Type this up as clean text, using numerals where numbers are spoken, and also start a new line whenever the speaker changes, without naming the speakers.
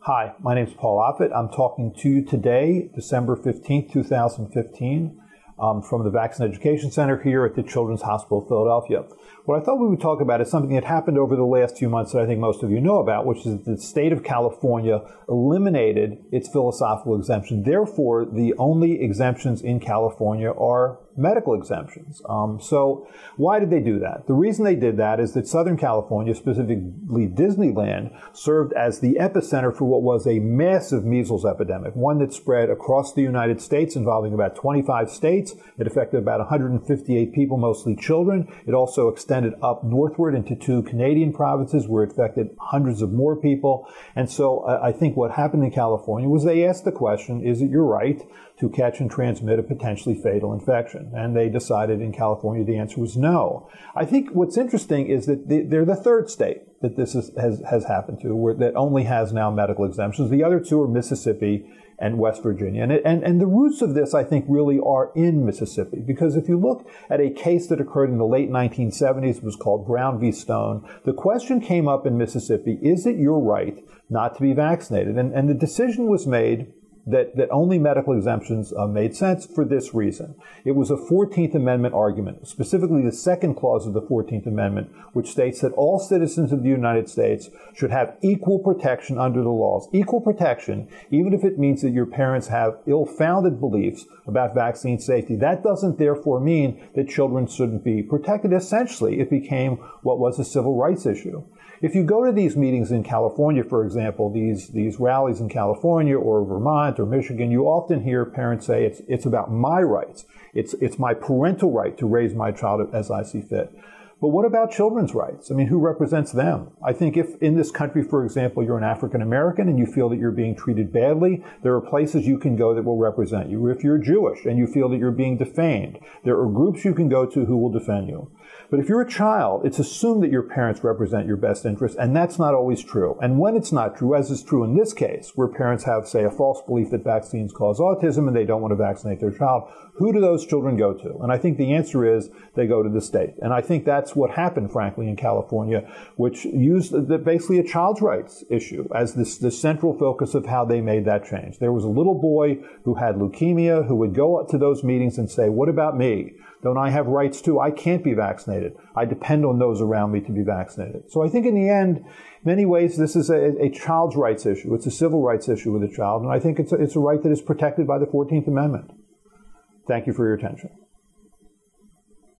Hi, my name is Paul Offit. I'm talking to you today, December 15th, 2015, from the Vaccinated Education Center here at the Children's Hospital of Philadelphia. What I thought we would talk about is something that happened over the last few months that I think most of you know about, which is that the state of California eliminated its philosophical exemption. Therefore, the only exemptions in California are medical exemptions. So why did they do that? The reason they did that is that Southern California, specifically Disneyland, served as the epicenter for what was a massive measles epidemic, one that spread across the United States involving about 25 states. It affected about 158 people, mostly children. It also extended up northward into 2 Canadian provinces where it affected hundreds of more people. And so I think what happened in California was they asked the question, is it your right to catch and transmit a potentially fatal infection? And they decided in California the answer was no. I think what's interesting is that they're the third state that this has happened to, that only has now medical exemptions. The other two are Mississippi and West Virginia. And the roots of this, I think, really are in Mississippi. Because if you look at a case that occurred in the late 1970s, it was called Brown v. Stone, the question came up in Mississippi, is it your right not to be vaccinated? And the decision was made that only medical exemptions made sense for this reason. It was a 14th Amendment argument, specifically the second clause of the 14th Amendment, which states that all citizens of the United States should have equal protection under the laws. Equal protection, even if it means that your parents have ill-founded beliefs about vaccine safety. That doesn't therefore mean that children shouldn't be protected. Essentially, it became what was a civil rights issue. If you go to these meetings in California, for example, these rallies in California or Vermont or Michigan, you often hear parents say it's about my rights. It's my parental right to raise my child as I see fit. But what about children's rights? I mean, who represents them? I think if in this country, for example, you're an African American and you feel that you're being treated badly, there are places you can go that will represent you. If you're Jewish and you feel that you're being defamed, there are groups you can go to who will defend you. But if you're a child, it's assumed that your parents represent your best interests, and that's not always true. And when it's not true, as is true in this case, where parents have, say, a false belief that vaccines cause autism and they don't want to vaccinate their child, who do those children go to? And I think the answer is they go to the state. And I think that's what happened, frankly, in California, which used basically a child's rights issue as the central focus of how they made that change. There was a little boy who had leukemia who would go up to those meetings and say, what about me? Don't I have rights too? I can't be vaccinated. I depend on those around me to be vaccinated. So I think in the end, in many ways, this is a child's rights issue. It's a civil rights issue with a child. And I think it's a right that is protected by the 14th Amendment. Thank you for your attention.